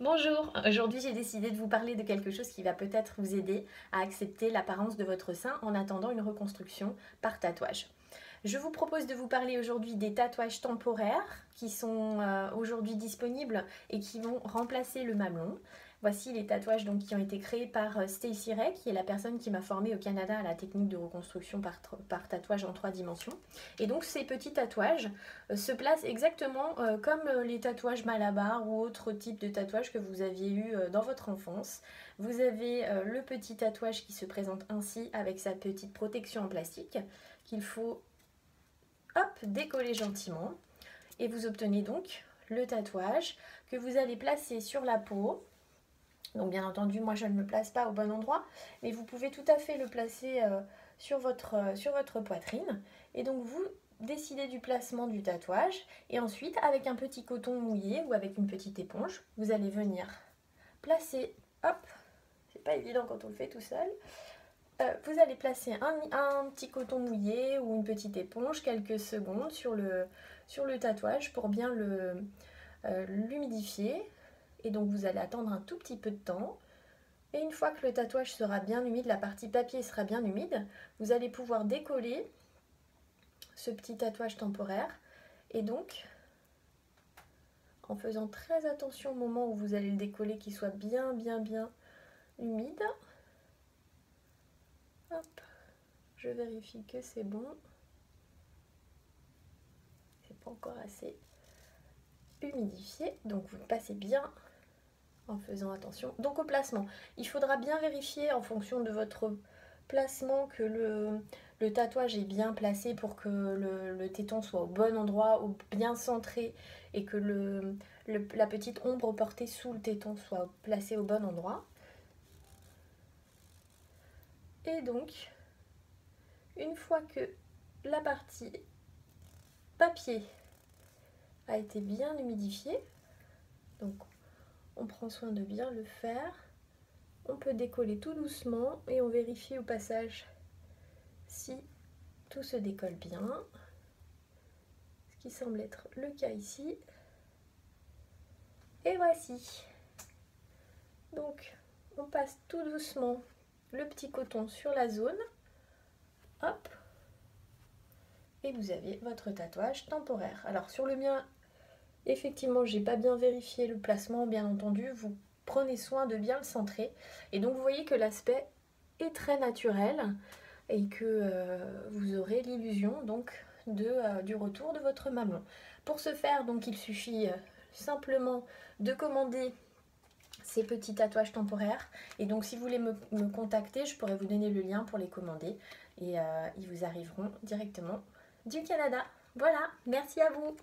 Bonjour, aujourd'hui j'ai décidé de vous parler de quelque chose qui va peut-être vous aider à accepter l'apparence de votre sein en attendant une reconstruction par tatouage. Je vous propose de vous parler aujourd'hui des tatouages temporaires qui sont aujourd'hui disponibles et qui vont remplacer le mamelon. Voici les tatouages donc, qui ont été créés par Stacy Ray, qui est la personne qui m'a formée au Canada à la technique de reconstruction par tatouage en 3 dimensions. Et donc ces petits tatouages se placent exactement comme les tatouages Malabar ou autres types de tatouages que vous aviez eu dans votre enfance. Vous avez le petit tatouage qui se présente ainsi avec sa petite protection en plastique qu'il faut décoller gentiment et vous obtenez donc le tatouage que vous allez placer sur la peau. Donc bien entendu, moi je ne le place pas au bon endroit, mais vous pouvez tout à fait le placer sur votre poitrine. Et donc vous décidez du placement du tatouage et ensuite avec un petit coton mouillé ou avec une petite éponge, vous allez venir placer, hop, c'est pas évident quand on le fait tout seul, vous allez placer un petit coton mouillé ou une petite éponge quelques secondes sur le tatouage pour bien l'humidifier. Et donc vous allez attendre un tout petit peu de temps. Et une fois que le tatouage sera bien humide, la partie papier sera bien humide, vous allez pouvoir décoller ce petit tatouage temporaire. Et donc, en faisant très attention au moment où vous allez le décoller, qu'il soit bien humide. Hop, je vérifie que c'est bon. C'est pas encore assez humidifié, donc vous passez bien en faisant attention. Donc au placement, il faudra bien vérifier en fonction de votre placement que le tatouage est bien placé pour que le téton soit au bon endroit, ou bien centré, et que la petite ombre portée sous le téton soit placée au bon endroit. Et donc, une fois que la partie papier a été bien humidifiée, donc on prend soin de bien le faire. On peut décoller tout doucement et on vérifie au passage si tout se décolle bien, ce qui semble être le cas ici. Et voici. Donc on passe tout doucement le petit coton sur la zone. Hop. Et vous avez votre tatouage temporaire. Alors sur le mien, effectivement, j'ai pas bien vérifié le placement, bien entendu. Vous prenez soin de bien le centrer. Et donc vous voyez que l'aspect est très naturel et que vous aurez l'illusion donc du retour de votre mamelon. Pour ce faire, donc il suffit simplement de commander ces petits tatouages temporaires. Et donc si vous voulez me contacter, je pourrais vous donner le lien pour les commander. Et ils vous arriveront directement du Canada. Voilà, merci à vous.